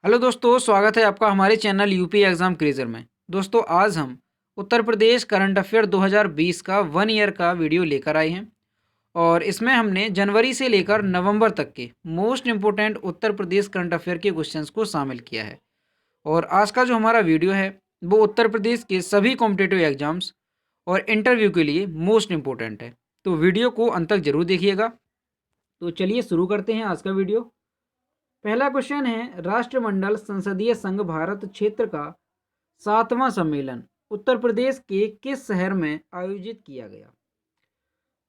Hello दोस्तों, स्वागत है आपका हमारे चैनल यूपी एग्ज़ाम क्रेज़र में। दोस्तों, आज हम उत्तर प्रदेश करंट अफेयर 2020 का 1 ईयर का वीडियो लेकर आए हैं और इसमें हमने जनवरी से लेकर नवंबर तक के most important Uttar Pradesh current affair के क्वेश्चंस को शामिल किया है। और आज का जो हमारा वीडियो है वो उत्तर प्रदेश के सभी कॉम्पिटिटिव एग्जाम्स और इंटरव्यू के लिए मोस्ट इम्पोर्टेंट है। तो वीडियो को अंत तक जरूर देखिएगा। तो चलिए शुरू करते हैं आज का वीडियो। पहला क्वेश्चन है, राष्ट्रमंडल संसदीय संघ भारत क्षेत्र का 7वां सम्मेलन उत्तर प्रदेश के किस शहर में आयोजित किया गया?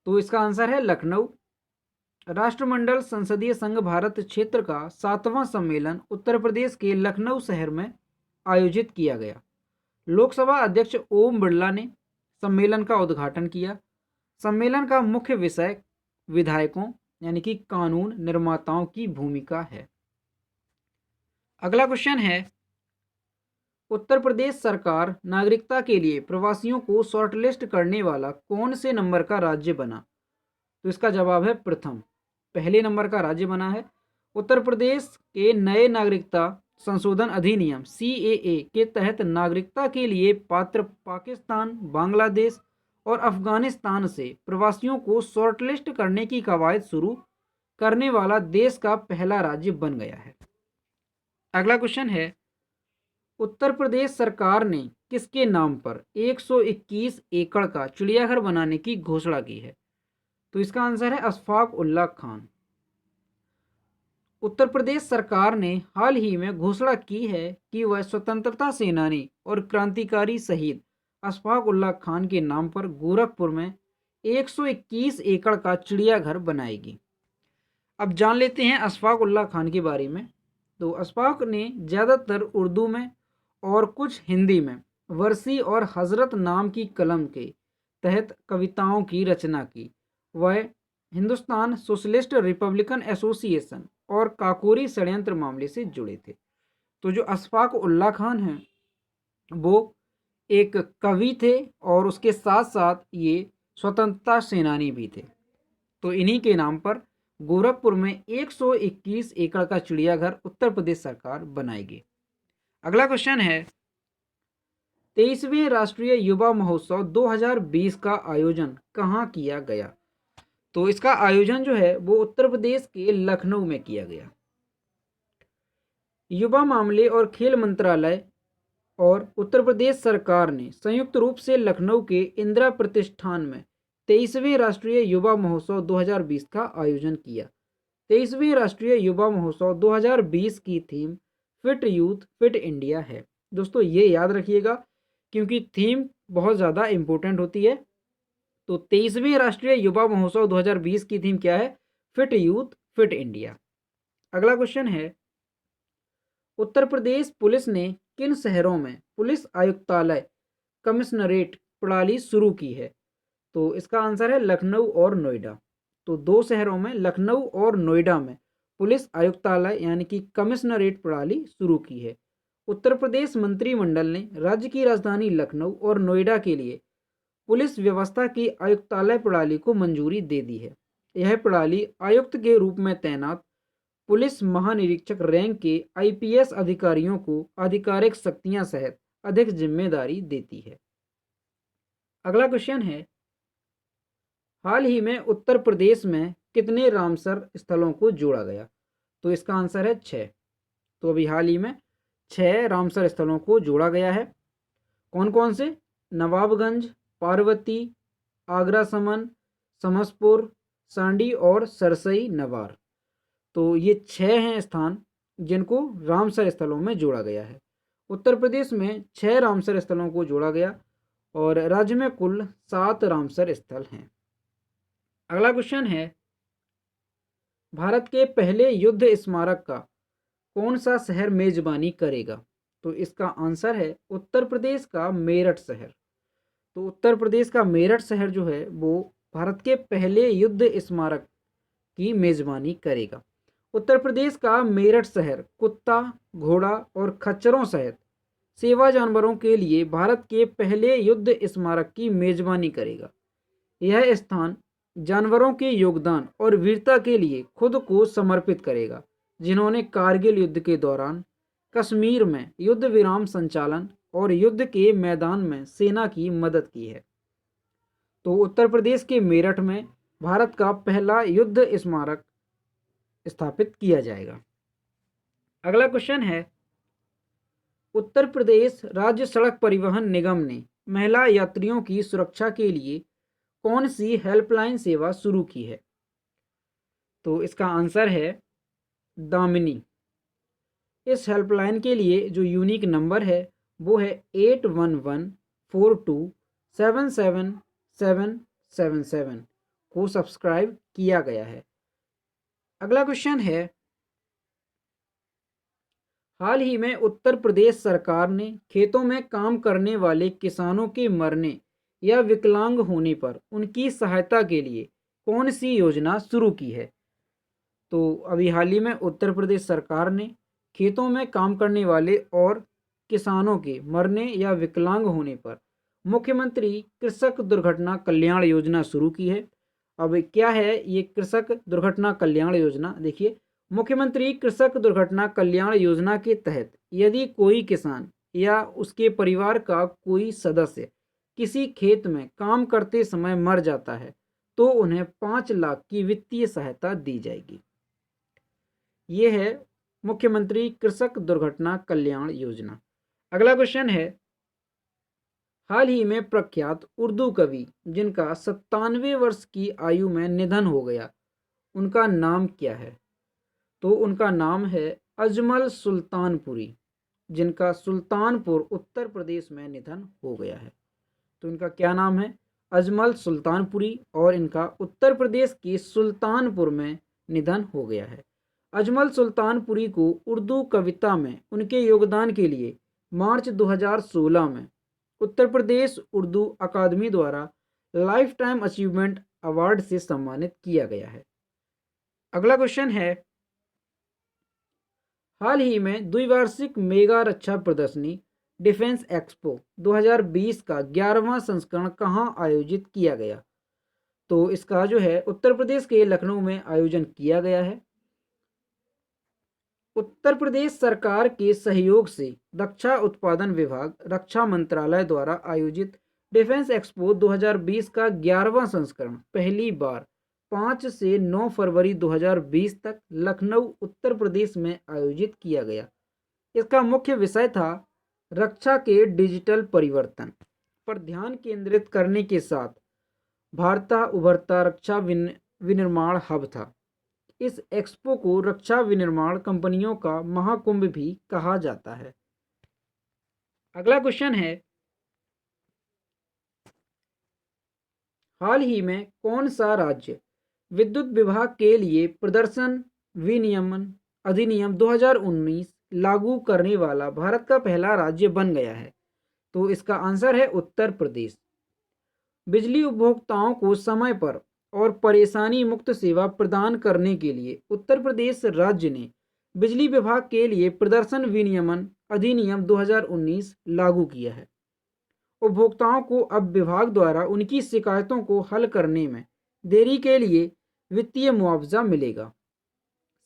तो इसका आंसर है लखनऊ। राष्ट्रमंडल संसदीय संघ भारत क्षेत्र का 7वां सम्मेलन उत्तर प्रदेश के लखनऊ शहर में आयोजित किया गया। लोकसभा अध्यक्ष ओम बिरला ने सम्मेलन का उद्घाटन किया। सम्मेलन का मुख्य विषय विधायकों यानी कि कानून निर्माताओं की भूमिका है। अगला क्वेश्चन है, उत्तर प्रदेश सरकार नागरिकता के लिए प्रवासियों को शॉर्टलिस्ट करने वाला कौन से नंबर का राज्य बना? तो इसका जवाब है प्रथम, पहले नंबर का राज्य बना है। उत्तर प्रदेश के नए नागरिकता संशोधन अधिनियम CAA के तहत नागरिकता के लिए पात्र पाकिस्तान, बांग्लादेश और अफगानिस्तान से प्रवासियों को शॉर्टलिस्ट करने की कवायद शुरू करने वाला देश का पहला राज्य बन गया है। अगला क्वेश्चन है, उत्तर प्रदेश सरकार ने किसके नाम पर 121 एकड़ का चिड़ियाघर बनाने की घोषणा की है? तो इसका आंसर है अशफाक उल्ला खान। उत्तर प्रदेश सरकार ने हाल ही में घोषणा की है कि वह स्वतंत्रता सेनानी और क्रांतिकारी शहीद अशफाक उल्ला खान के नाम पर गोरखपुर में 121 एकड़ का चिड़ियाघर बनाएगी। अब जान लेते हैं अशफाक उल्ला खान के बारे में। तो अशफाक ने ज़्यादातर उर्दू में और कुछ हिंदी में वर्सी और हजरत नाम की कलम के तहत कविताओं की रचना की। वह हिंदुस्तान सोशलिस्ट रिपब्लिकन एसोसिएशन और काकोरी षड्यंत्र मामले से जुड़े थे। तो जो अशफाक उल्ला खान हैं वो एक कवि थे और उसके साथ साथ ये स्वतंत्रता सेनानी भी थे। तो इन्हीं के नाम पर गोरखपुर में 121 एकड़ का चिड़ियाघर उत्तर प्रदेश सरकार बनाएगी। अगला क्वेश्चन है, 23वें राष्ट्रीय युवा महोत्सव 2020 का आयोजन कहाँ किया गया? तो इसका आयोजन जो है वो उत्तर प्रदेश के लखनऊ में किया गया। युवा मामले और खेल मंत्रालय और उत्तर प्रदेश सरकार ने संयुक्त रूप से लखनऊ के इंदिरा प्रतिष्ठान में 23वें राष्ट्रीय युवा महोत्सव 2020 का आयोजन किया। 23वें राष्ट्रीय युवा महोत्सव 2020 की theme fit youth fit India है। दोस्तों ये याद रखिएगा क्योंकि थीम बहुत ज़्यादा इम्पोर्टेंट होती है। तो 23वें राष्ट्रीय युवा महोत्सव 2020 की थीम क्या है? Fit youth fit India. अगला क्वेश्चन है, उत्तर प्रदेश पुलिस ने किन शहरों में पुलिस आयुक्तालय कमिश्नरेट प्रणाली शुरू की है? तो इसका आंसर है लखनऊ और नोएडा। तो दो शहरों में लखनऊ और नोएडा में पुलिस आयुक्तालय यानी कि कमिश्नरेट प्रणाली शुरू की है। उत्तर प्रदेश मंत्रिमंडल ने राज्य की राजधानी लखनऊ और नोएडा के लिए पुलिस व्यवस्था की आयुक्तालय प्रणाली को मंजूरी दे दी है। यह प्रणाली आयुक्त के रूप में तैनात पुलिस महानिरीक्षक रैंक के IPS अधिकारियों को आधिकारिक शक्तियां सहित अधिक जिम्मेदारी देती है। अगला क्वेश्चन है, हाल ही में उत्तर प्रदेश में कितने रामसर स्थलों को जोड़ा गया? तो इसका आंसर है 6। तो अभी हाल ही में 6 रामसर स्थलों को जोड़ा गया है। कौन कौन से? नवाबगंज, पार्वती, आगरा समन, समसपुर, सांडी और सरसई नवार। तो ये 6 हैं स्थान जिनको रामसर स्थलों में जोड़ा गया है। उत्तर प्रदेश में 6 रामसर स्थलों को जोड़ा गया और राज्य में कुल 7 रामसर स्थल हैं। अगला क्वेश्चन है, भारत के पहले युद्ध स्मारक का कौन सा शहर मेजबानी करेगा? तो इसका आंसर है उत्तर प्रदेश का मेरठ शहर। तो उत्तर प्रदेश का मेरठ शहर जो है वो भारत के पहले युद्ध स्मारक की मेजबानी करेगा। उत्तर प्रदेश का मेरठ शहर कुत्ता, घोड़ा और खच्चरों सहित सेवा जानवरों के लिए भारत के पहले युद्ध स्मारक की मेजबानी करेगा। यह स्थान जानवरों के योगदान और वीरता के लिए खुद को समर्पित करेगा जिन्होंने कारगिल युद्ध के दौरान कश्मीर में युद्ध विराम संचालन और युद्ध के मैदान में सेना की मदद की है। तो उत्तर प्रदेश के मेरठ में भारत का पहला युद्ध स्मारक स्थापित किया जाएगा। अगला क्वेश्चन है, उत्तर प्रदेश राज्य सड़क परिवहन निगम ने महिला यात्रियों की सुरक्षा के लिए कौन सी हेल्पलाइन सेवा शुरू की है? तो इसका आंसर है दामिनी। इस हेल्पलाइन के लिए जो यूनिक नंबर है वो है 8114277777 को सब्सक्राइब किया गया है। अगला क्वेश्चन है, हाल ही में उत्तर प्रदेश सरकार ने खेतों में काम करने वाले किसानों के मरने या विकलांग होने पर उनकी सहायता के लिए कौन सी योजना शुरू की है? तो अभी हाल ही में उत्तर प्रदेश सरकार ने खेतों में काम करने वाले और किसानों के मरने या विकलांग होने पर मुख्यमंत्री कृषक दुर्घटना कल्याण योजना शुरू की है। अब क्या है ये कृषक दुर्घटना कल्याण योजना? देखिए, मुख्यमंत्री कृषक दुर्घटना कल्याण योजना के तहत यदि कोई किसान या उसके परिवार का कोई सदस्य किसी खेत में काम करते समय मर जाता है तो उन्हें 5 लाख की वित्तीय सहायता दी जाएगी। ये है मुख्यमंत्री कृषक दुर्घटना कल्याण योजना। अगला क्वेश्चन है, हाल ही में प्रख्यात उर्दू कवि जिनका 97 वर्ष की आयु में निधन हो गया, उनका नाम क्या है? तो उनका नाम है अजमल सुल्तानपुरी, जिनका सुल्तानपुर उत्तर प्रदेश में निधन हो गया है। तो इनका क्या नाम है? अजमल सुल्तानपुरी, और इनका उत्तर प्रदेश के सुल्तानपुर में निधन हो गया है। अजमल सुल्तानपुरी को उर्दू कविता में उनके योगदान के लिए मार्च 2016 में उत्तर प्रदेश उर्दू अकादमी द्वारा लाइफ टाइम अचीवमेंट अवार्ड से सम्मानित किया गया है। अगला क्वेश्चन है, हाल ही में द्विवार्षिक मेगा रक्षा प्रदर्शनी डिफेंस एक्सपो 2020 का 11वां संस्करण कहां आयोजित किया गया? तो इसका जो है उत्तर प्रदेश के लखनऊ में आयोजन किया गया है। उत्तर प्रदेश सरकार के सहयोग से रक्षा उत्पादन विभाग, रक्षा मंत्रालय द्वारा आयोजित डिफेंस एक्सपो 2020 का 11वां संस्करण पहली बार 5 से 9 फरवरी 2020 तक लखनऊ उत्तर प्रदेश में आयोजित किया गया। इसका मुख्य विषय था रक्षा के डिजिटल परिवर्तन पर ध्यान केंद्रित करने के साथ भारत उभरता रक्षा विनिर्माण हब था। इस एक्सपो को रक्षा विनिर्माण कंपनियों का महाकुंभ भी कहा जाता है। अगला क्वेश्चन है, हाल ही में कौन सा राज्य विद्युत विभाग के लिए प्रदर्शन विनियमन अधिनियम 2019 लागू करने वाला भारत का पहला राज्य बन गया है? तो इसका आंसर है उत्तर प्रदेश। बिजली उपभोक्ताओं को समय पर और परेशानी मुक्त सेवा प्रदान करने के लिए उत्तर प्रदेश राज्य ने बिजली विभाग के लिए प्रदर्शन विनियमन अधिनियम 2019 लागू किया है। उपभोक्ताओं को अब विभाग द्वारा उनकी शिकायतों को हल करने में देरी के लिए वित्तीय मुआवजा मिलेगा।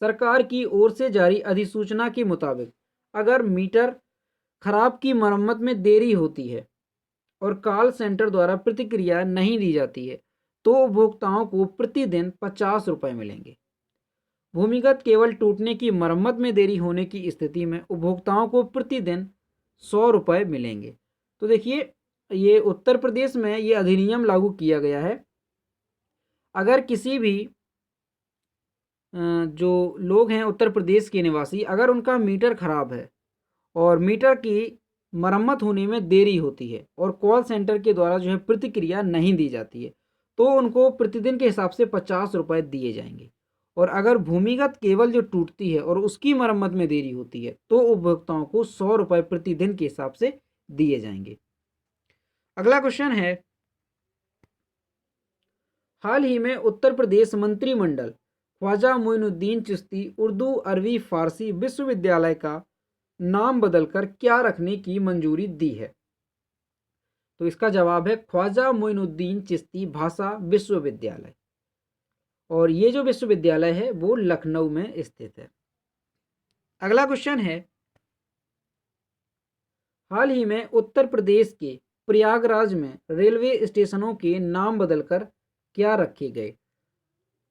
सरकार की ओर से जारी अधिसूचना के मुताबिक अगर मीटर खराब की मरम्मत में देरी होती है और कॉल सेंटर द्वारा प्रतिक्रिया नहीं दी जाती है तो उपभोक्ताओं को प्रतिदिन 50 रुपये मिलेंगे। भूमिगत केबल टूटने की मरम्मत में देरी होने की स्थिति में उपभोक्ताओं को प्रतिदिन 100 रुपये मिलेंगे। तो देखिए, ये उत्तर प्रदेश में ये अधिनियम लागू किया गया है। अगर किसी भी जो लोग हैं उत्तर प्रदेश के निवासी, अगर उनका मीटर खराब है और मीटर की मरम्मत होने में देरी होती है और कॉल सेंटर के द्वारा जो है प्रतिक्रिया नहीं दी जाती है तो उनको प्रतिदिन के हिसाब से 50 रुपये दिए जाएंगे। और अगर भूमिगत केबल जो टूटती है और उसकी मरम्मत में देरी होती है तो उपभोक्ताओं को 100 रुपये प्रतिदिन के हिसाब से दिए जाएंगे। अगला क्वेश्चन है, हाल ही में उत्तर प्रदेश मंत्रिमंडल ख्वाजा मोइनुद्दीन चिश्ती उर्दू अरबी फारसी विश्वविद्यालय का नाम बदलकर क्या रखने की मंजूरी दी है? तो इसका जवाब है ख्वाजा मोइनुद्दीन चिश्ती भाषा विश्वविद्यालय, और ये जो विश्वविद्यालय है वो लखनऊ में स्थित है। अगला क्वेश्चन है, हाल ही में उत्तर प्रदेश के प्रयागराज में रेलवे स्टेशनों के नाम बदलकर क्या रखे गए?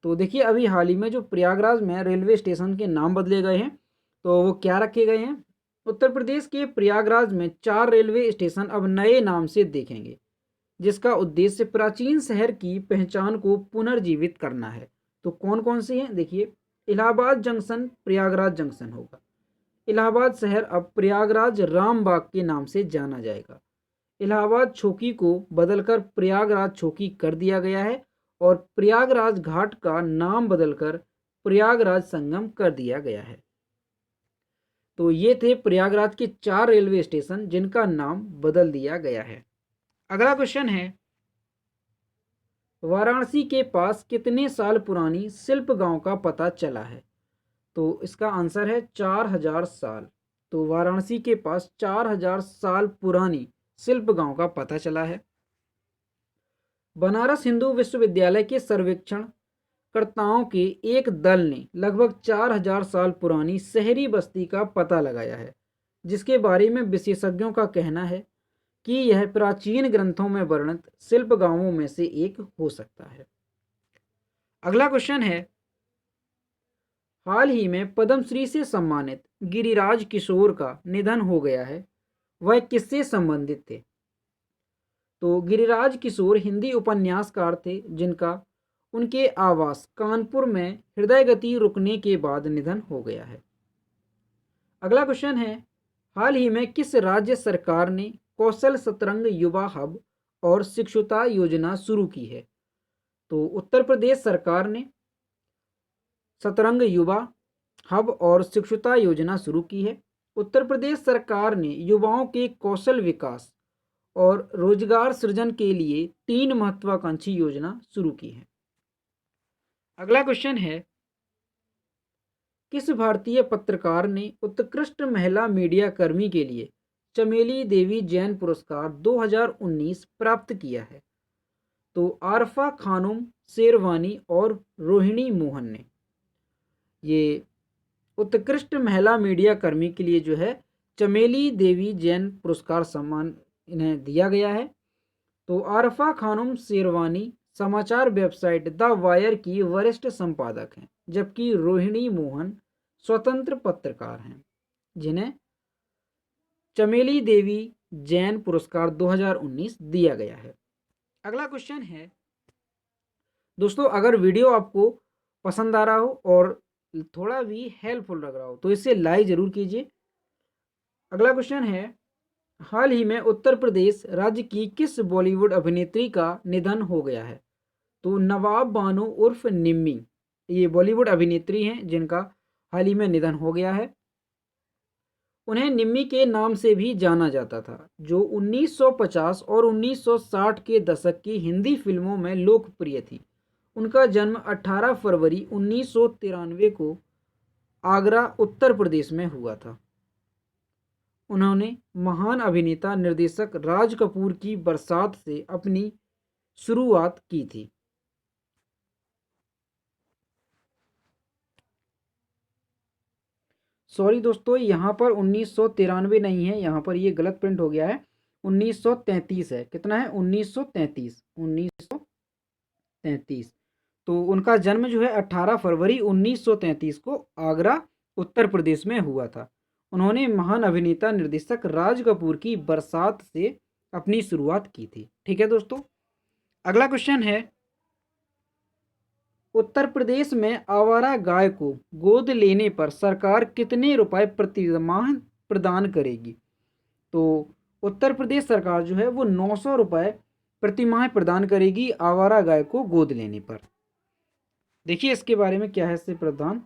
तो देखिए अभी हाल ही में जो प्रयागराज में रेलवे स्टेशन के नाम बदले गए हैं, तो वो क्या रखे गए हैं? उत्तर प्रदेश के प्रयागराज में 4 रेलवे स्टेशन अब नए नाम से देखेंगे, जिसका उद्देश्य प्राचीन शहर की पहचान को पुनर्जीवित करना है। तो कौन कौन से हैं? देखिए, इलाहाबाद जंक्शन प्रयागराज जंक्शन होगा। इलाहाबाद शहर अब प्रयागराज रामबाग के नाम से जाना जाएगा। इलाहाबाद छौकी को बदलकर प्रयागराज छौकी कर दिया गया है और प्रयागराज घाट का नाम बदलकर प्रयागराज संगम कर दिया गया है। तो ये थे प्रयागराज के 4 रेलवे स्टेशन जिनका नाम बदल दिया गया है। अगला क्वेश्चन है, वाराणसी के पास कितने साल पुरानी शिल्प गांव का पता चला है? तो इसका आंसर है 4000 साल। तो वाराणसी के पास 4000 साल पुरानी शिल्प गांव का पता चला है। बनारस हिंदू विश्वविद्यालय के सर्वेक्षण कर्ताओं के एक दल ने लगभग 4000 साल पुरानी शहरी बस्ती का पता लगाया है, जिसके बारे में विशेषज्ञों का कहना है कि यह प्राचीन ग्रंथों में वर्णित शिल्प गांवों में से एक हो सकता है। अगला क्वेश्चन है, हाल ही में पद्मश्री से सम्मानित गिरिराज किशोर का निधन हो गया है, वह किससे संबंधित थे? तो गिरिराज किशोर हिंदी उपन्यासकार थे जिनका उनके आवास कानपुर में हृदय गति रुकने के बाद निधन हो गया है। अगला क्वेश्चन है, हाल ही में किस राज्य सरकार ने कौशल सतरंग युवा हब और शिक्षुता योजना शुरू की है? तो उत्तर प्रदेश सरकार ने सतरंग युवा हब और शिक्षुता योजना शुरू की है। उत्तर प्रदेश सरकार ने युवाओं के कौशल विकास और रोजगार सृजन के लिए 3 महत्वाकांक्षी योजना शुरू की है। अगला क्वेश्चन है, किस भारतीय पत्रकार ने उत्कृष्ट महिला मीडिया कर्मी के लिए चमेली देवी जैन पुरस्कार 2019 प्राप्त किया है? तो आरफा खानुम शेरवानी और रोहिणी मोहन ने ये उत्कृष्ट महिला मीडिया कर्मी के लिए जो है चमेली देवी जैन पुरस्कार सम्मान इन्हें दिया गया है। तो आरफा खानुम शेरवानी समाचार वेबसाइट द वायर की वरिष्ठ संपादक हैं, जबकि रोहिणी मोहन स्वतंत्र पत्रकार हैं जिन्हें चमेली देवी जैन पुरस्कार 2019 दिया गया है। अगला क्वेश्चन है दोस्तों, अगर वीडियो आपको पसंद आ रहा हो और थोड़ा भी हेल्पफुल लग रहा हो तो इसे लाइक जरूर कीजिए। अगला क्वेश्चन है, हाल ही में उत्तर प्रदेश राज्य की किस बॉलीवुड अभिनेत्री का निधन हो गया है? तो नवाब बानो उर्फ निम्मी, ये बॉलीवुड अभिनेत्री हैं जिनका हाल ही में निधन हो गया है। उन्हें निम्मी के नाम से भी जाना जाता था, जो 1950 और 1960 के दशक की हिंदी फिल्मों में लोकप्रिय थी। उनका जन्म 18 फरवरी 1993 को आगरा उत्तर प्रदेश में हुआ था। उन्होंने महान अभिनेता निर्देशक राज कपूर की बरसात से अपनी शुरुआत की थी। सॉरी दोस्तों, यहाँ पर 1993 नहीं है, यहाँ पर ये गलत प्रिंट हो गया है, 1933 है। कितना है? 1933। 1933। तो उनका जन्म जो है 18 फरवरी 1933 को आगरा उत्तर प्रदेश में हुआ था। उन्होंने महान अभिनेता निर्देशक राज कपूर की बरसात से अपनी शुरुआत की थी। ठीक है दोस्तों, अगला क्वेश्चन है, उत्तर प्रदेश में आवारा गाय को गोद लेने पर सरकार कितने रुपए प्रति माह प्रदान करेगी? तो उत्तर प्रदेश सरकार जो है वो 900 रुपए प्रति माह प्रदान करेगी आवारा गाय को गोद लेने पर। देखिए इसके बारे में क्या है इससे प्रावधान।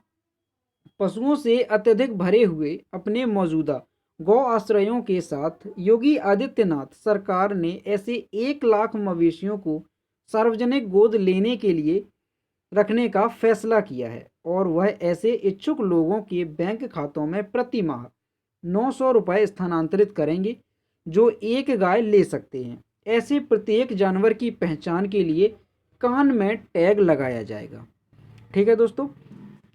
पशुओं से अत्यधिक भरे हुए अपने मौजूदा गौ आश्रयों के साथ योगी आदित्यनाथ सरकार ने ऐसे 1 लाख मवेशियों को सार्वजनिक गोद लेने के लिए रखने का फैसला किया है और वह ऐसे इच्छुक लोगों के बैंक खातों में प्रति माह 900 रुपये स्थानांतरित करेंगे जो एक गाय ले सकते हैं। ऐसे प्रत्येक जानवर की पहचान के लिए कान में टैग लगाया जाएगा। ठीक है दोस्तों,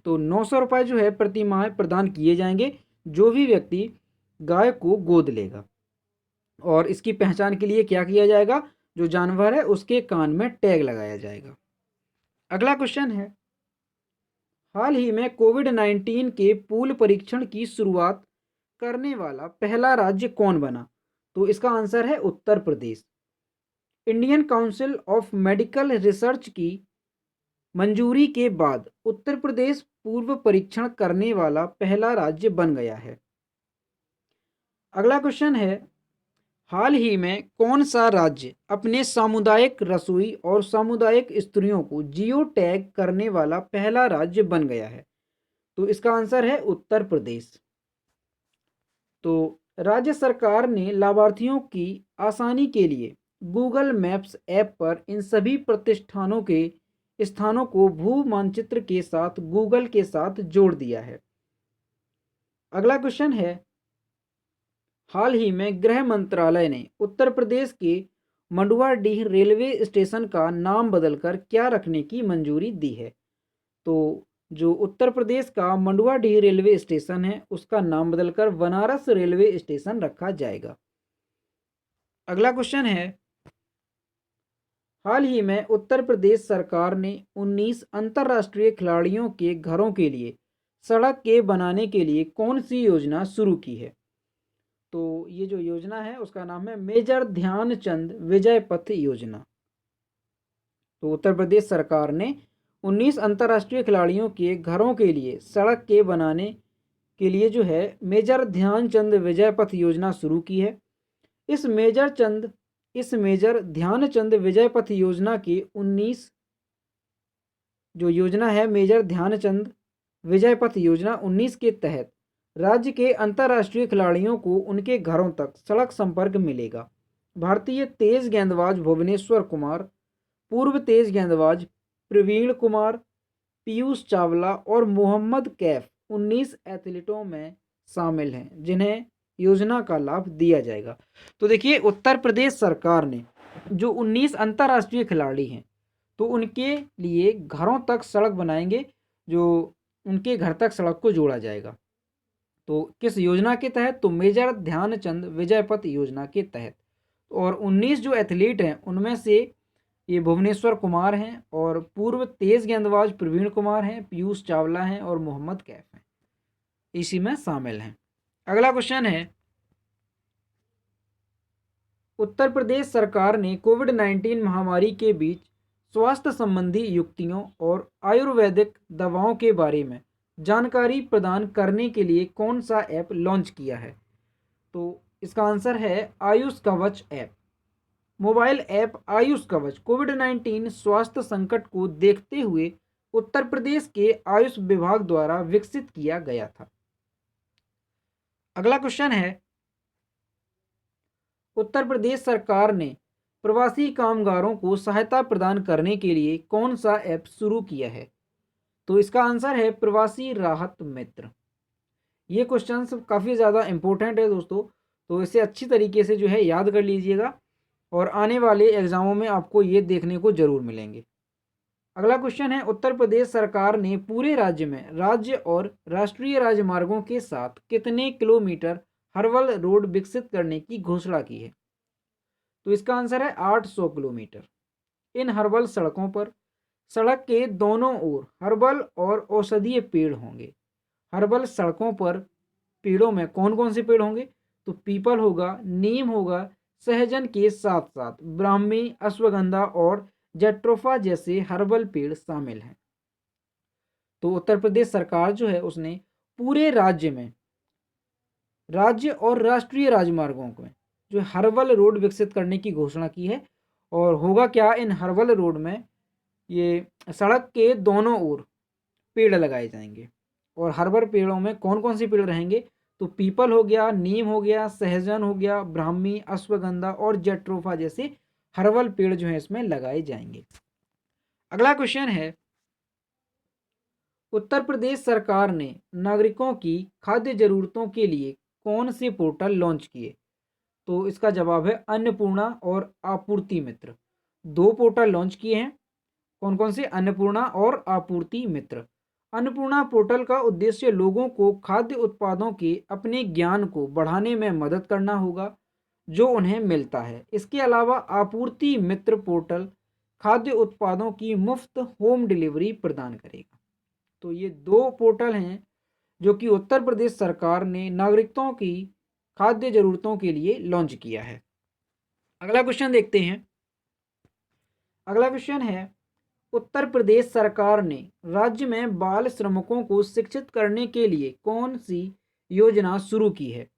तो 900 रुपये जो है प्रति माह प्रदान किए जाएंगे जो भी व्यक्ति गाय को गोद लेगा। और इसकी पहचान के लिए क्या किया जाएगा, जो जानवर है उसके कान में टैग लगाया जाएगा। अगला क्वेश्चन है, हाल ही में कोविड-19 के पूल परीक्षण की शुरुआत करने वाला पहला राज्य कौन बना? तो इसका आंसर है Uttar Pradesh. Indian council of medical research की मंजूरी के बाद उत्तर प्रदेश पूर्व परीक्षण करने वाला पहला राज्य बन गया है। अगला क्वेश्चन है, हाल ही में कौन सा राज्य अपने सामुदायिक रसोई और सामुदायिक स्त्रियों को जियो टैग करने वाला पहला राज्य बन गया है? तो इसका आंसर है उत्तर प्रदेश। तो राज्य सरकार ने लाभार्थियों की आसानी के लिए गूगल मैप्स ऐप पर इन सभी प्रतिष्ठानों के स्थानों को भू मानचित्र के साथ गूगल के साथ जोड़ दिया है। अगला क्वेश्चन है, हाल ही में गृह मंत्रालय ने उत्तर प्रदेश के मंडुआडीह रेलवे स्टेशन का नाम बदलकर क्या रखने की मंजूरी दी है? तो जो उत्तर प्रदेश का मंडुआडीह रेलवे स्टेशन है उसका नाम बदलकर बनारस रेलवे स्टेशन रखा जाएगा। अगला क्वेश्चन है, हाल ही में उत्तर प्रदेश सरकार ने 19 अंतर्राष्ट्रीय खिलाड़ियों के घरों के लिए सड़क के बनाने के लिए कौन सी योजना शुरू की है? तो ये जो योजना है उसका नाम है मेजर ध्यानचंद विजय पथ योजना। तो उत्तर प्रदेश सरकार ने 19 अंतर्राष्ट्रीय खिलाड़ियों के घरों के लिए सड़क के बनाने के लिए जो है मेजर ध्यानचंद विजय पथ योजना शुरू की है। इस मेजर ध्यानचंद विजय पथ योजना की 19 जो योजना है मेजर ध्यानचंद विजय पथ योजना 19 के तहत राज्य के अंतर्राष्ट्रीय खिलाड़ियों को उनके घरों तक सड़क संपर्क मिलेगा। भारतीय तेज गेंदबाज भुवनेश्वर कुमार, पूर्व तेज गेंदबाज प्रवीण कुमार, पीयूष चावला और मोहम्मद कैफ 19 एथलीटों में शामिल हैं जिन्हें योजना का लाभ दिया जाएगा। तो देखिए उत्तर प्रदेश सरकार ने जो 19 अंतर्राष्ट्रीय खिलाड़ी हैं तो उनके लिए घरों तक सड़क बनाएंगे, जो उनके घर तक सड़क को जोड़ा जाएगा। तो किस योजना के तहत? तो मेजर ध्यानचंद विजय पथ योजना के तहत। और 19 जो एथलीट हैं उनमें से ये भुवनेश्वर कुमार हैं और पूर्व तेज गेंदबाज प्रवीण कुमार हैं, पीयूष चावला हैं और मोहम्मद कैफ हैं, इसी में शामिल हैं। अगला क्वेश्चन है, उत्तर प्रदेश सरकार ने कोविड-19 महामारी के बीच स्वास्थ्य संबंधी युक्तियों और आयुर्वेदिक दवाओं के बारे में जानकारी प्रदान करने के लिए कौन सा ऐप लॉन्च किया है? तो इसका आंसर है आयुष कवच ऐप। मोबाइल ऐप आयुष कवच कोविड-19 स्वास्थ्य संकट को देखते हुए उत्तर प्रदेश के आयुष विभाग द्वारा विकसित किया गया था। अगला क्वेश्चन है, उत्तर प्रदेश सरकार ने प्रवासी कामगारों को सहायता प्रदान करने के लिए कौन सा ऐप शुरू किया है? तो इसका आंसर है प्रवासी राहत मित्र। ये क्वेश्चन काफ़ी ज़्यादा इंपॉर्टेंट है दोस्तों, तो इसे अच्छी तरीके से जो है याद कर लीजिएगा और आने वाले एग्जामों में आपको ये देखने को जरूर मिलेंगे। अगला क्वेश्चन है, उत्तर प्रदेश सरकार ने पूरे राज्य में राज्य और राष्ट्रीय राजमार्गों के साथ कितने किलोमीटर हर्बल रोड विकसित करने की घोषणा की है? तो इसका आंसर है 800 किलोमीटर। इन हर्बल सड़कों पर सड़क के दोनों ओर हर्बल और औषधीय पेड़ होंगे। हर्बल सड़कों पर पेड़ों में कौन कौन से पेड़ होंगे? तो पीपल होगा, नीम होगा, सहजन के साथ साथ ब्राह्मी, अश्वगंधा और जेट्रोफा जैसे हर्बल पेड़ शामिल हैं। तो उत्तर प्रदेश सरकार जो है उसने पूरे राज्य में राज्य और राष्ट्रीय राजमार्गों में जो हर्बल रोड विकसित करने की घोषणा की है। और होगा क्या, इन हर्बल रोड में ये सड़क के दोनों ओर पेड़ लगाए जाएंगे। और हर्बल पेड़ों में कौन कौन से पेड़ रहेंगे? तो पीपल हो गया, नीम हो गया, सहजन हो गया, ब्राह्मी, अश्वगंधा और जेट्रोफा जैसे हर्बल पेड़ जो है इसमें लगाए जाएंगे। अगला क्वेश्चन है, उत्तर प्रदेश सरकार ने नागरिकों की खाद्य जरूरतों के लिए कौन से पोर्टल लॉन्च किए? तो इसका जवाब है अन्नपूर्णा और आपूर्ति मित्र। 2 पोर्टल लॉन्च किए हैं। कौन कौन से? अन्नपूर्णा और आपूर्ति मित्र। अन्नपूर्णा पोर्टल का उद्देश्य लोगों को खाद्य उत्पादों के अपने ज्ञान को बढ़ाने में मदद करना होगा। जो उन्हें मिलता है। इसके अलावा आपूर्ति मित्र पोर्टल खाद्य उत्पादों की मुफ्त होम डिलीवरी प्रदान करेगा। तो ये दो पोर्टल हैं जो कि उत्तर प्रदेश सरकार ने नागरिकों की खाद्य जरूरतों के लिए लॉन्च किया है। अगला क्वेश्चन देखते हैं। अगला क्वेश्चन है, उत्तर प्रदेश सरकार ने राज्य में बाल श्रमिकों को शिक्षित करने के लिए कौन सी योजना शुरू की है?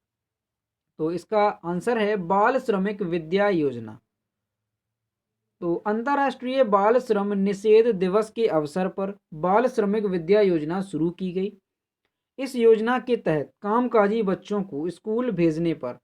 तो इसका आंसर है बाल श्रमिक विद्या योजना। तो अंतर्राष्ट्रीय बाल श्रम निषेध दिवस के अवसर पर बाल श्रमिक विद्या योजना शुरू की गई। इस योजना के तहत कामकाजी बच्चों को स्कूल भेजने पर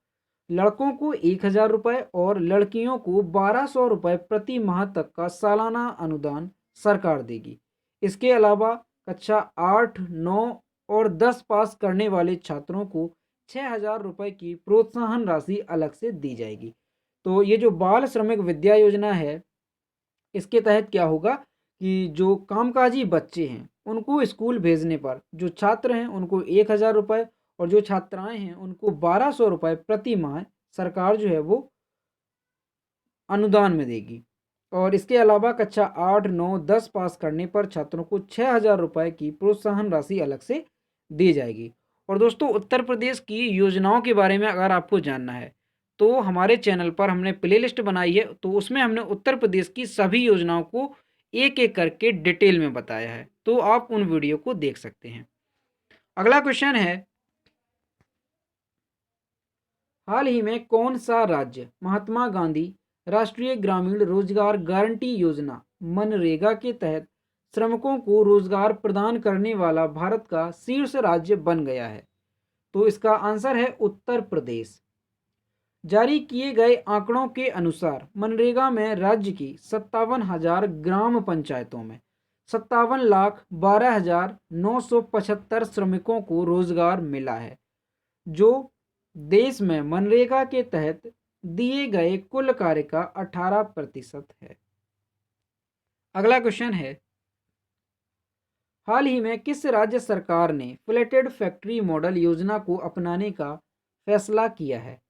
लड़कों को 1,000 रुपये और लड़कियों को 1,200 रुपये प्रति माह तक का सालाना अनुदान सरकार देगी। इसके अलावा कक्षा 8, 9 और 10 पास करने वाले छात्रों को 6,000 रुपये की प्रोत्साहन राशि अलग से दी जाएगी। तो ये जो बाल श्रमिक विद्या योजना है, इसके तहत क्या होगा कि जो कामकाजी बच्चे हैं उनको स्कूल भेजने पर जो छात्र हैं उनको 1,000 रुपये और जो छात्राएं हैं उनको 1,200 रुपये प्रति माह सरकार जो है वो अनुदान में देगी। और इसके अलावा कक्षा 8, 9, 10 पास करने पर छात्रों को 6,000 रुपये की प्रोत्साहन राशि अलग से दी जाएगी। और दोस्तों, उत्तर प्रदेश की योजनाओं के बारे में अगर आपको जानना है तो हमारे चैनल पर हमने प्लेलिस्ट बनाई है, तो उसमें हमने उत्तर प्रदेश की सभी योजनाओं को एक एक करके डिटेल में बताया है, तो आप उन वीडियो को देख सकते हैं। अगला क्वेश्चन है, हाल ही में कौन सा राज्य महात्मा गांधी राष्ट्रीय ग्रामीण रोजगार गारंटी योजना मनरेगा के तहत श्रमिकों को रोजगार प्रदान करने वाला भारत का शीर्ष राज्य बन गया है? तो इसका आंसर है उत्तर प्रदेश। जारी किए गए आंकड़ों के अनुसार मनरेगा में राज्य की 57,000 ग्राम पंचायतों में 57,12,975 श्रमिकों को रोजगार मिला है, जो देश में मनरेगा के तहत दिए गए कुल कार्य का 18% है। अगला क्वेश्चन है, हाल ही में किस राज्य सरकार ने फ्लैटेड फैक्ट्री मॉडल योजना को अपनाने का फैसला किया है?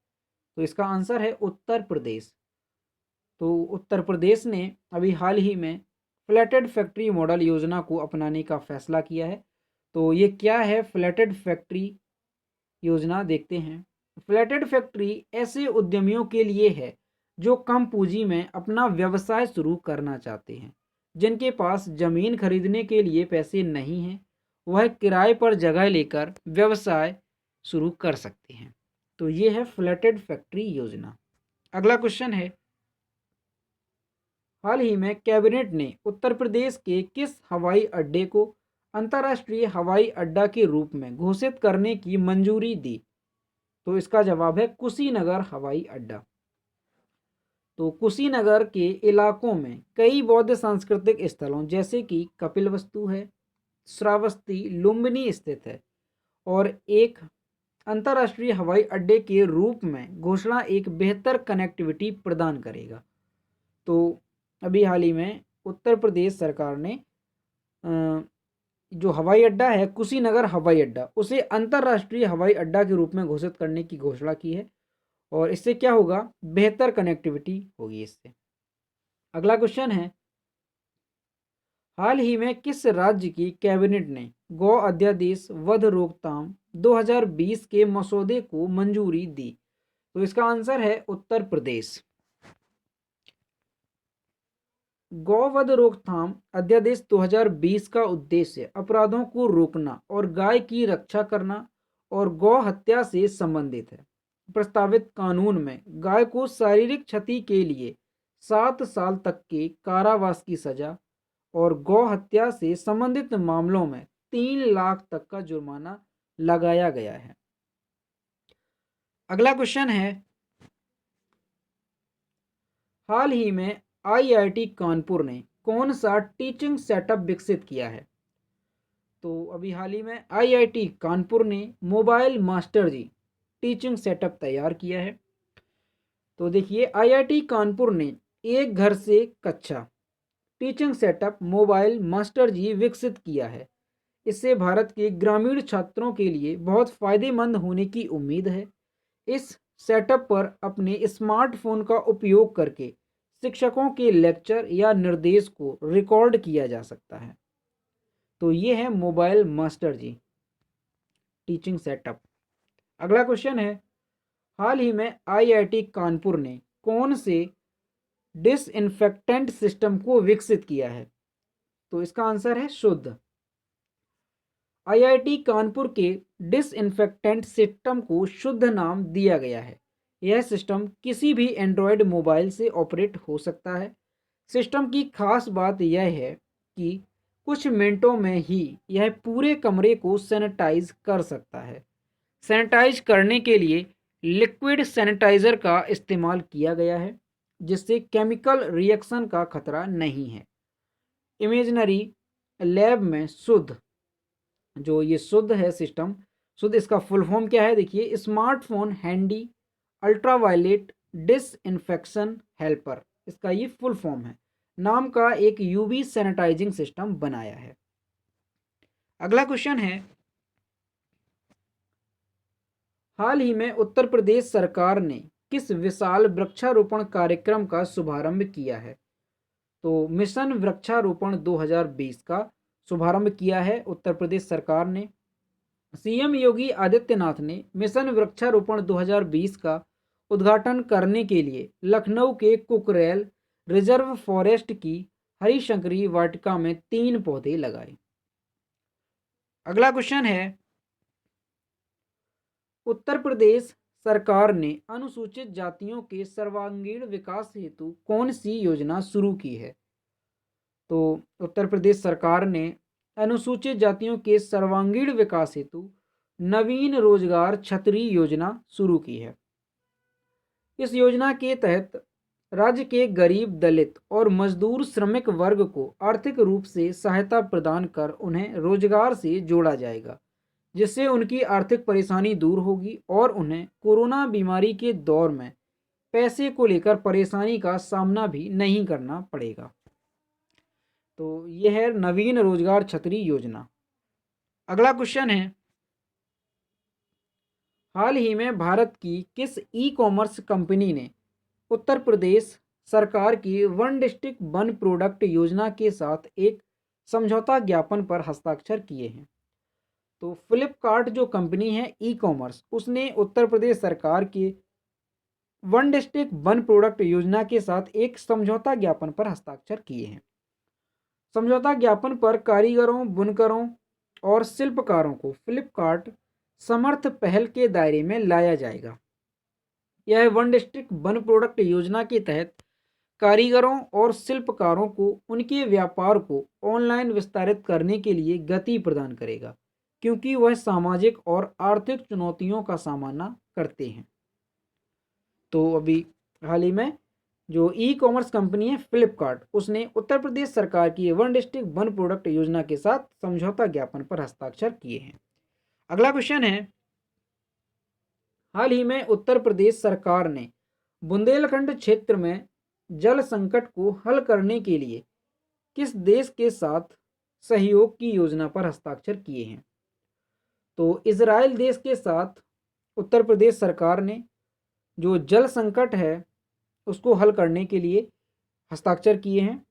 तो इसका आंसर है उत्तर प्रदेश। तो उत्तर प्रदेश ने अभी हाल ही में फ्लैटेड फैक्ट्री मॉडल योजना को अपनाने का फैसला किया है। तो ये क्या है फ्लैटेड फैक्ट्री योजना, देखते हैं। फ्लैटेड फैक्ट्री ऐसे उद्यमियों के लिए है जो कम पूंजी में अपना व्यवसाय शुरू करना चाहते हैं, जिनके पास जमीन खरीदने के लिए पैसे नहीं हैं, वह किराए पर जगह लेकर व्यवसाय शुरू कर सकते हैं। तो ये है फ्लैटेड फैक्ट्री योजना। अगला क्वेश्चन है, हाल ही में कैबिनेट ने उत्तर प्रदेश के किस हवाई अड्डे को अंतर्राष्ट्रीय हवाई अड्डा के रूप में घोषित करने की मंजूरी दी? तो इसका जवाब है कुशीनगर हवाई अड्डा। तो कुशीनगर के इलाकों में कई बौद्ध सांस्कृतिक स्थलों जैसे कि कपिलवस्तु है, श्रावस्ती, लुम्बिनी स्थित है और एक अंतर्राष्ट्रीय हवाई अड्डे के रूप में घोषणा एक बेहतर कनेक्टिविटी प्रदान करेगा। तो अभी हाल ही में उत्तर प्रदेश सरकार ने जो हवाई अड्डा है कुशीनगर हवाई अड्डा, उसे अंतर्राष्ट्रीय हवाई अड्डा के रूप में घोषित करने की घोषणा की है और इससे क्या होगा, बेहतर कनेक्टिविटी होगी इससे। अगला क्वेश्चन है, हाल ही में किस राज्य की कैबिनेट ने गौ अध्यादेश वध रोकथाम 2020 के मसौदे को मंजूरी दी? तो इसका आंसर है उत्तर प्रदेश। गौवध रोकथाम अध्यादेश 2020 का उद्देश्य अपराधों को रोकना और गाय की रक्षा करना और गौ हत्या से संबंधित है। प्रस्तावित कानून में गाय को शारीरिक क्षति के लिए 7 साल तक के कारावास की सजा और गौ हत्या से संबंधित मामलों में 3 लाख तक का जुर्माना लगाया गया है। अगला क्वेश्चन है, हाल ही में आईआईटी कानपुर ने कौन सा टीचिंग सेटअप विकसित किया है? तो अभी हाल ही में आईआईटी कानपुर ने मोबाइल मास्टर जी टीचिंग सेटअप तैयार किया है। तो देखिए, आईआईटी कानपुर ने एक घर से कक्षा टीचिंग सेटअप मोबाइल मास्टर जी विकसित किया है। इससे भारत के ग्रामीण छात्रों के लिए बहुत फायदेमंद होने की उम्मीद है। इस सेटअप पर अपने स्मार्टफोन का उपयोग करके शिक्षकों के लेक्चर या निर्देश को रिकॉर्ड किया जा सकता है। तो ये है मोबाइल मास्टर जी टीचिंग सेटअप। अगला क्वेश्चन है, हाल ही में आईआईटी कानपुर ने कौन से डिसइंफेक्टेंट सिस्टम को विकसित किया है? तो इसका आंसर है शुद्ध। आईआईटी कानपुर के डिसइंफेक्टेंट सिस्टम को शुद्ध नाम दिया गया है। यह सिस्टम किसी भी एंड्रॉयड मोबाइल से ऑपरेट हो सकता है। सिस्टम की खास बात यह है कि कुछ मिनटों में ही यह पूरे कमरे को सैनिटाइज कर सकता है। सैनिटाइज करने के लिए लिक्विड सैनिटाइजर का इस्तेमाल किया गया है, जिससे केमिकल रिएक्शन का खतरा नहीं है। इमेजिनरी लैब में शुद्ध, जो ये शुद्ध है सिस्टम, शुद्ध इसका फुल फॉर्म क्या है? देखिए, smartphone handy ultraviolet disinfection helper, इसका ये फुल फॉर्म है, नाम का एक यूवी सैनिटाइजिंग सिस्टम बनाया है। अगला क्वेश्चन है, हाल ही में उत्तर प्रदेश सरकार ने किस विशाल वृक्षारोपण कार्यक्रम का शुभारंभ किया है? तो मिशन वृक्षारोपण 2020 का शुभारंभ किया है उत्तर प्रदेश सरकार ने। सीएम योगी आदित्यनाथ ने मिशन वृक्षारोपण 2020 का उद्घाटन करने के लिए लखनऊ के कुकरेल रिजर्व फॉरेस्ट की हरिशंकरी वाटिका में 3 पौधे लगाए। अगला क्वेश्चन है, उत्तर प्रदेश सरकार ने अनुसूचित जातियों के सर्वांगीण विकास हेतु कौन सी योजना शुरू की है? तो उत्तर प्रदेश सरकार ने अनुसूचित जातियों के सर्वांगीण विकास हेतु नवीन रोजगार छतरी योजना शुरू की है। इस योजना के तहत राज्य के गरीब, दलित और मजदूर श्रमिक वर्ग को आर्थिक रूप से सहायता प्रदान कर उन्हें रोजगार से जोड़ा जाएगा, जिससे उनकी आर्थिक परेशानी दूर होगी और उन्हें कोरोना बीमारी के दौर में पैसे को लेकर परेशानी का सामना भी नहीं करना पड़ेगा। तो यह है नवीन रोजगार छतरी योजना। अगला क्वेश्चन है, हाल ही में भारत की किस ई कॉमर्स कंपनी ने उत्तर प्रदेश सरकार की वन डिस्ट्रिक्ट वन प्रोडक्ट योजना के साथ एक समझौता ज्ञापन पर हस्ताक्षर किए हैं? तो फ्लिपकार्ट जो कंपनी है ई कॉमर्स, उसने उत्तर प्रदेश सरकार की वन डिस्ट्रिक्ट वन प्रोडक्ट योजना के साथ एक समझौता ज्ञापन पर हस्ताक्षर किए हैं। समझौता ज्ञापन पर कारीगरों, बुनकरों और शिल्पकारों को फ्लिपकार्ट समर्थ पहल के दायरे में लाया जाएगा। यह वन डिस्ट्रिक्ट वन प्रोडक्ट योजना के तहत कारीगरों और शिल्पकारों को उनके व्यापार को ऑनलाइन विस्तारित करने के लिए गति प्रदान करेगा, क्योंकि वह सामाजिक और आर्थिक चुनौतियों का सामना करते हैं। तो अभी हाल ही में जो ई कॉमर्स कंपनी है फ्लिपकार्ट, उसने उत्तर प्रदेश सरकार की वन डिस्ट्रिक्ट वन प्रोडक्ट योजना के साथ समझौता ज्ञापन पर हस्ताक्षर किए हैं। अगला क्वेश्चन है, हाल ही में उत्तर प्रदेश सरकार ने बुंदेलखंड क्षेत्र में जल संकट को हल करने के लिए किस देश के साथ सहयोग की योजना पर हस्ताक्षर किए हैं? तो इजराइल देश के साथ उत्तर प्रदेश सरकार ने जो जल संकट है उसको हल करने के लिए हस्ताक्षर किए हैं।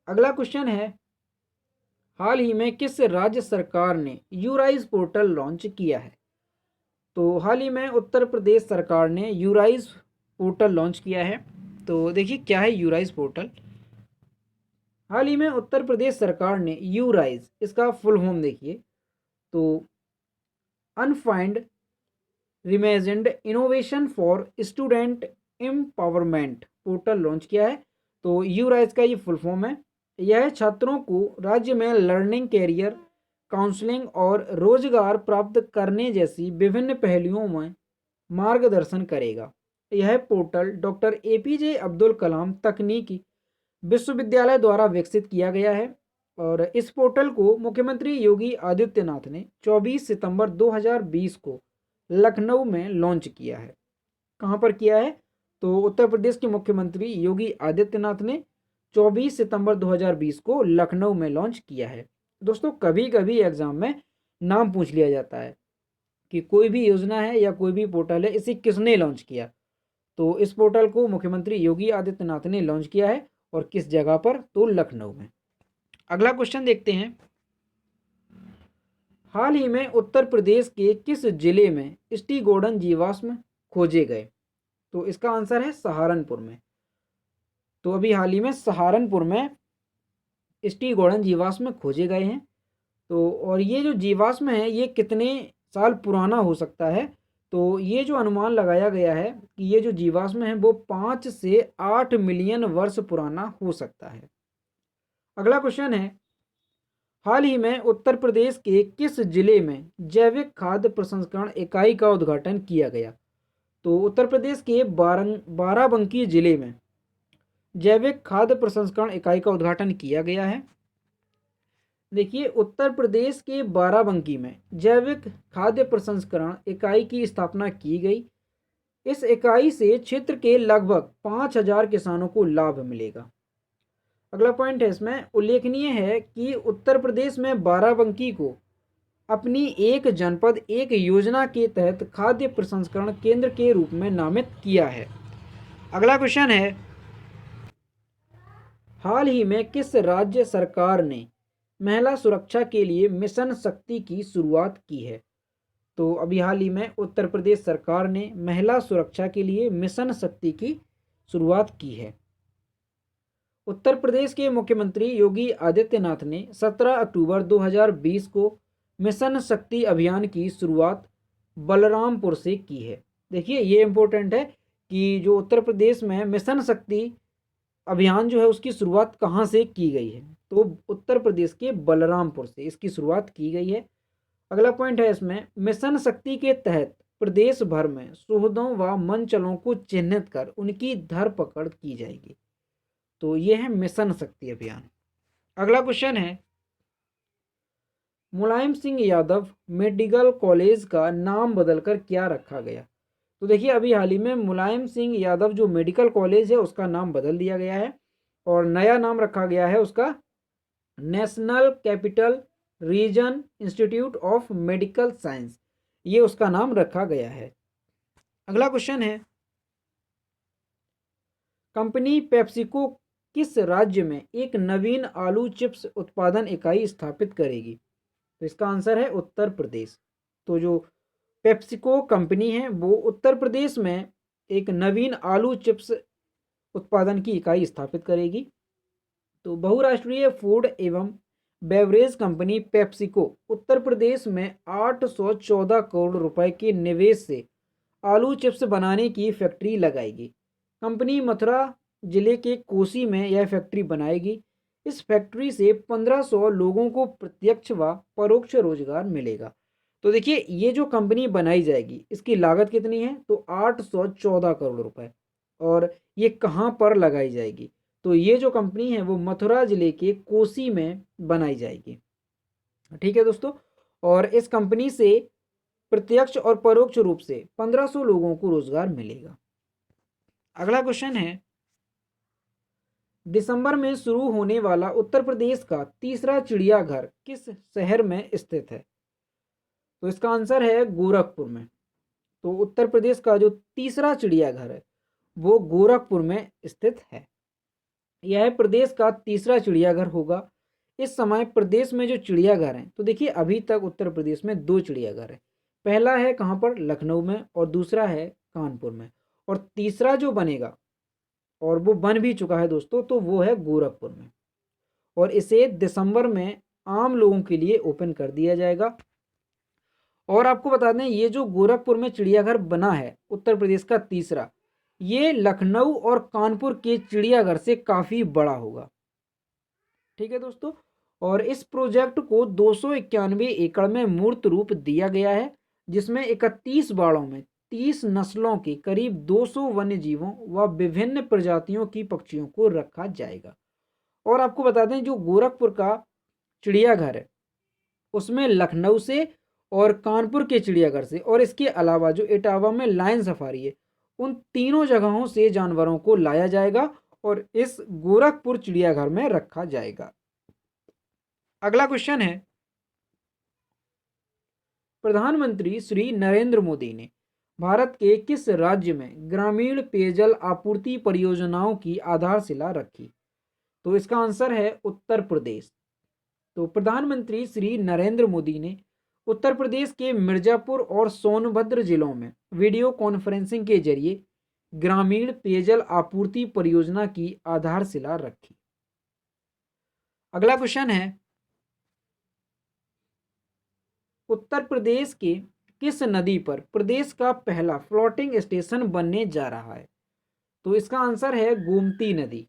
अगला क्वेश्चन है, हाल ही में किस राज्य सरकार ने यूराइज पोर्टल लॉन्च किया है? तो हाल ही में उत्तर प्रदेश सरकार ने यूराइज पोर्टल लॉन्च किया है। तो देखिए क्या है यूराइज पोर्टल। हाल ही में उत्तर प्रदेश सरकार ने यूराइज, इसका फुल फॉर्म देखिए, तो unified reimagined innovation for student empowerment portal launch किया है। तो यूराइज का ये फुल फॉर्म है। यह छात्रों को राज्य में लर्निंग, कैरियर काउंसलिंग और रोजगार प्राप्त करने जैसी विभिन्न पहलुओं में मार्गदर्शन करेगा। यह portal doctor APJ Abdul Kalam तकनीकी विश्वविद्यालय द्वारा विकसित किया गया है और इस पोर्टल को मुख्यमंत्री योगी आदित्यनाथ ने 24 सितंबर 2020 को लखनऊ में लॉन्च किया है। कहाँ पर किया है? तो उत्तर प्रदेश के मुख्यमंत्री योगी आदित्यनाथ ने 24 सितंबर 2020 को लखनऊ में लॉन्च किया है। दोस्तों, कभी कभी एग्जाम में नाम पूछ लिया जाता है, कि कोई भी योजना है या कोई भी पोर्टल है, इसे किसने लॉन्च किया। तो इस पोर्टल को मुख्यमंत्री योगी आदित्यनाथ ने लॉन्च किया है, और किस जगह पर, तो लखनऊ में। अगला क्वेश्चन देखते हैं, हाल ही में उत्तर प्रदेश के किस जिले में स्टी गोल्डन जीवाश्म खोजे गए। तो इसका आंसर है सहारनपुर में। तो अभी हाल ही में सहारनपुर में स्टी गोल्डन जीवाश्म खोजे गए हैं। तो और ये जो जीवाश्म है ये कितने साल पुराना हो सकता है। तो ये जो अनुमान लगाया गया है कि ये जो जीवाश्म है वो 5 से 8 मिलियन वर्ष पुराना हो सकता है। अगला क्वेश्चन है, हाल ही में उत्तर प्रदेश के किस जिले में जैविक खाद्य प्रसंस्करण इकाई का उद्घाटन किया गया। तो उत्तर प्रदेश के बाराबंकी जिले में जैविक खाद्य प्रसंस्करण इकाई का उद्घाटन किया गया है। देखिए, उत्तर प्रदेश के बाराबंकी में जैविक खाद्य प्रसंस्करण इकाई की स्थापना की गई। इस इकाई से क्षेत्र के लगभग 5,000 किसानों को लाभ मिलेगा। अगला पॉइंट है इसमें, उल्लेखनीय है कि उत्तर प्रदेश में बाराबंकी को अपनी एक जनपद एक योजना के तहत खाद्य प्रसंस्करण केंद्र के रूप में नामित किया है। अगला क्वेश्चन है, हाल ही में किस राज्य सरकार ने महिला सुरक्षा के लिए मिशन शक्ति की शुरुआत की है। तो अभी हाल ही में उत्तर प्रदेश सरकार ने महिला सुरक्षा के लिए मिशन शक्ति की शुरुआत की है। उत्तर प्रदेश के मुख्यमंत्री योगी आदित्यनाथ ने 17 अक्टूबर 2020 को मिशन शक्ति अभियान की शुरुआत बलरामपुर से की है। देखिए, ये इम्पोर्टेंट है कि जो उत्तर प्रदेश में मिशन शक्ति अभियान जो है उसकी शुरुआत कहाँ से की गई है। तो उत्तर प्रदेश के बलरामपुर से इसकी शुरुआत की गई है। अगला पॉइंट है इसमें, मिशन शक्ति के तहत प्रदेश भर में शोधों व मंचलों को चिन्हित कर उनकी धरपकड़ की जाएगी। तो ये है मिशन शक्ति अभियान। अगला क्वेश्चन है, मुलायम सिंह यादव मेडिकल कॉलेज का नाम बदलकर क्या रखा गया। तो देखिए, अभी हाल ही में मुलायम सिंह यादव जो मेडिकल कॉलेज है उसका नाम बदल दिया गया है, और नया नाम रखा गया है उसका national capital region institute of medical science, ये उसका नाम रखा गया है। अगला क्वेश्चन है, कंपनी पेप्सिको किस राज्य में एक नवीन आलू चिप्स उत्पादन इकाई स्थापित करेगी। तो इसका आंसर है उत्तर प्रदेश। तो जो पेप्सिको कंपनी है वो उत्तर प्रदेश में एक नवीन आलू चिप्स उत्पादन की इकाई स्थापित करेगी। तो बहुराष्ट्रीय फूड एवं beverage company PepsiCo Uttar Pradesh में 814 करोड़ रुपए के निवेश से आलू चिप्स बनाने की फैक्ट्री लगाएगी। कंपनी मथुरा जिले के कोसी में यह फैक्ट्री बनाएगी। इस फैक्ट्री से 1500 लोगों को प्रत्यक्ष व परोक्ष रोजगार मिलेगा। तो देखिए, ये जो कंपनी बनाई जाएगी इसकी लागत कितनी है, तो 814 करोड़ रुपए, और ये कहाँ पर लगाई जाएगी। तो ये जो कंपनी है वो मथुरा जिले के कोसी में बनाई जाएगी। ठीक है दोस्तों, और इस कंपनी से प्रत्यक्ष और परोक्ष रूप से 1500 लोगों को रोजगार मिलेगा। अगला क्वेश्चन है, दिसंबर में शुरू होने वाला उत्तर प्रदेश का तीसरा चिड़ियाघर किस शहर में स्थित है। तो इसका आंसर है गोरखपुर में। तो उत्तर प्रदेश का जो तीसरा चिड़ियाघर है वो गोरखपुर में स्थित है। यह प्रदेश का तीसरा चिड़ियाघर होगा। इस समय प्रदेश में जो चिड़ियाघर हैं, तो देखिए अभी तक उत्तर प्रदेश में 2 चिड़ियाघर है। पहला है कहाँ पर, लखनऊ में, और दूसरा है कानपुर में, और तीसरा जो बनेगा, और वो बन भी चुका है दोस्तों, तो वो है गोरखपुर में, और इसे दिसंबर में आम लोगों के लिए ओपन कर दिया जाएगा। और आपको बता दें, ये जो गोरखपुर में चिड़ियाघर बना है उत्तर प्रदेश का तीसरा, ये लखनऊ और कानपुर के चिड़ियाघर से काफ़ी बड़ा होगा। ठीक है दोस्तों, और इस प्रोजेक्ट को 291 एकड़ में मूर्त रूप दिया गया है, जिसमें 31 बाड़ों में 30 नस्लों के करीब 200 वन्य जीवों व विभिन्न प्रजातियों की पक्षियों को रखा जाएगा। और आपको बता दें, जो गोरखपुर का चिड़ियाघर है उसमें लखनऊ से और कानपुर के चिड़ियाघर से, और इसके अलावा जो इटावा में लायन सफारी है, उन तीनों जगहों से जानवरों को लाया जाएगा और इस गोरखपुर चिड़ियाघर में रखा जाएगा। अगला क्वेश्चन है, प्रधानमंत्री श्री नरेंद्र मोदी ने भारत के किस राज्य में ग्रामीण पेयजल आपूर्ति परियोजनाओं की आधारशिला रखी? तो इसका आंसर है उत्तर प्रदेश। तो प्रधानमंत्री श्री नरेंद्र मोदी ने उत्तर प्रदेश के मिर्जापुर और सोनभद्र जिलों में वीडियो कॉन्फ्रेंसिंग के जरिए ग्रामीण पेयजल आपूर्ति परियोजना की आधारशिला रखी। अगला क्वेश्चन है, उत्तर प्रदेश के किस नदी पर प्रदेश का पहला फ्लोटिंग स्टेशन बनने जा रहा है? तो इसका आंसर है गोमती नदी।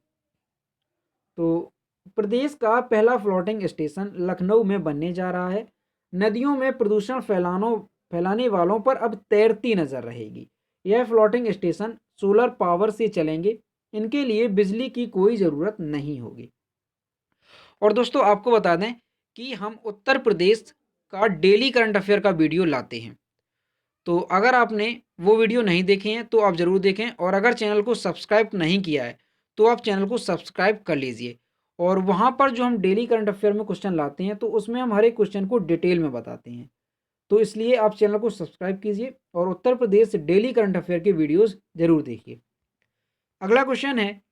तो प्रदेश का पहला फ्लोटिंग स्टेशन लखनऊ में बनने जा रहा है। नदियों में प्रदूषण फैलाने वालों पर अब तैरती नजर रहेगी। यह फ्लोटिंग स्टेशन सोलर पावर से चलेंगे। इनके लिए बिजली की कोई ज़रूरत नहीं होगी। और दोस्तों आपको बता दें कि हम उत्तर प्रदेश का डेली करंट अफेयर का वीडियो लाते हैं, तो अगर आपने वो वीडियो नहीं देखे हैं तो आप ज़रूर देखें, और अगर चैनल को सब्सक्राइब नहीं किया है तो आप चैनल को सब्सक्राइब कर लीजिए। और वहाँ पर जो हम डेली करंट अफेयर में क्वेश्चन लाते हैं तो उसमें हम हर एक क्वेश्चन को डिटेल में बताते हैं, तो इसलिए आप चैनल को सब्सक्राइब कीजिए और Uttar Pradesh daily current affair के वीडियोज़ ज़रूर देखिए। अगला क्वेश्चन है,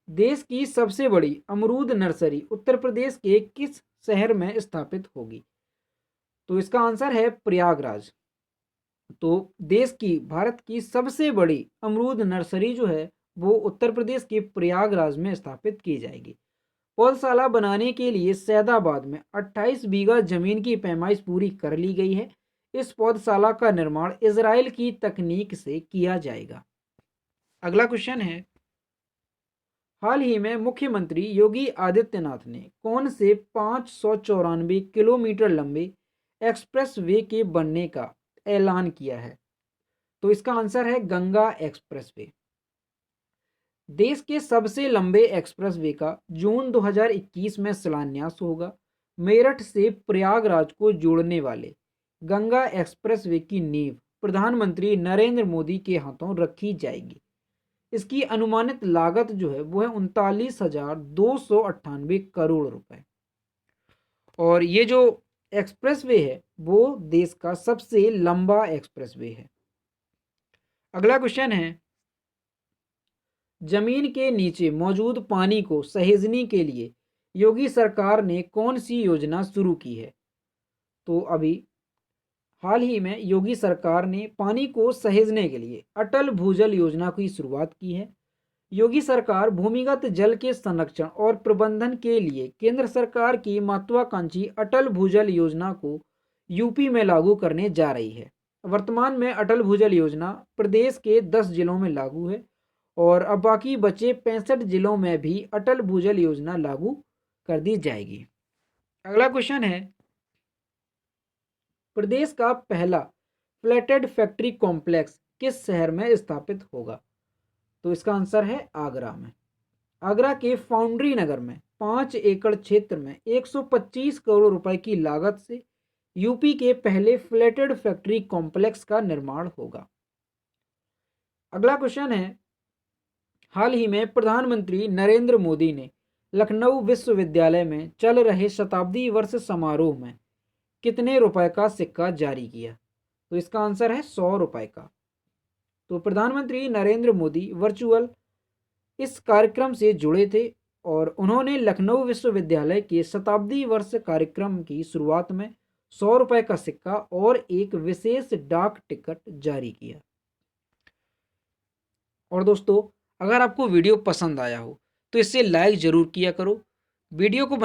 देश की सबसे बड़ी अमरूद नर्सरी उत्तर प्रदेश के किस शहर में स्थापित होगी? तो इसका आंसर है प्रयागराज। तो भारत की सबसे बड़ी अमरूद नर्सरी जो है वो उत्तर प्रदेश के प्रयागराज में स्थापित की जाएगी। पौधशाला बनाने के लिए सैदाबाद में 28 बीघा जमीन की पैमाइश पूरी कर ली गई है। इस पौधशाला का निर्माण इजराइल की तकनीक से किया जाएगा। अगला क्वेश्चन है, हाल ही में मुख्यमंत्री योगी आदित्यनाथ ने कौन से 594 किलोमीटर लंबे एक्सप्रेस वे के बनने का ऐलान किया है? तो इसका आंसर है गंगा एक्सप्रेस वे। देश के सबसे लंबे एक्सप्रेस वे का जून 2021 में शिलान्यास होगा। मेरठ से प्रयागराज को जोड़ने वाले गंगा एक्सप्रेस वे की नींव प्रधानमंत्री नरेंद्र मोदी के हाथों रखी जाएगी। इसकी अनुमानित लागत जो है वो है 39,298 करोड़ रुपए। और ये जो एक्सप्रेसवे है वो देश का सबसे लंबा एक्सप्रेसवे है। अगला क्वेश्चन है, जमीन के नीचे मौजूद पानी को सहेजने के लिए योगी सरकार ने कौन सी योजना शुरू की है? तो अभी हाल ही में योगी सरकार ने पानी को सहेजने के लिए अटल भूजल योजना की शुरुआत की है। योगी सरकार भूमिगत जल के संरक्षण और प्रबंधन के लिए केंद्र सरकार की महत्वाकांक्षी अटल भूजल योजना को यूपी में लागू करने जा रही है। वर्तमान में अटल भूजल योजना प्रदेश के 10 जिलों में लागू है और अब बाकी बचे 65 जिलों में भी अटल भूजल योजना लागू कर दी जाएगी। अगला क्वेश्चन है, प्रदेश का पहला फ्लैटेड फैक्ट्री कॉम्प्लेक्स किस शहर में स्थापित होगा? तो इसका आंसर है आगरा में। आगरा के फाउंड्री नगर में 5 एकड़ क्षेत्र में 125 करोड़ रुपए की लागत से यूपी के पहले फ्लैटेड फैक्ट्री कॉम्प्लेक्स का निर्माण होगा। अगला क्वेश्चन है, हाल ही में प्रधानमंत्री नरेंद्र मोदी ने लखनऊ विश्वविद्यालय में चल रहे शताब्दी वर्ष समारोह में कितने रुपए का सिक्का जारी किया? तो इसका आंसर है 100 रुपए का। तो प्रधानमंत्री नरेंद्र मोदी वर्चुअल इस कार्यक्रम से जुड़े थे और उन्होंने लखनऊ विश्वविद्यालय के शताब्दी वर्ष कार्यक्रम की शुरुआत में 100 रुपए का सिक्का और एक विशेष डाक टिकट जारी किया। और दोस्तों अगर आपको वीडियो पसंद आया हो तो इसे लाइक ज़रूर किया करो। वीडियो को बनाने में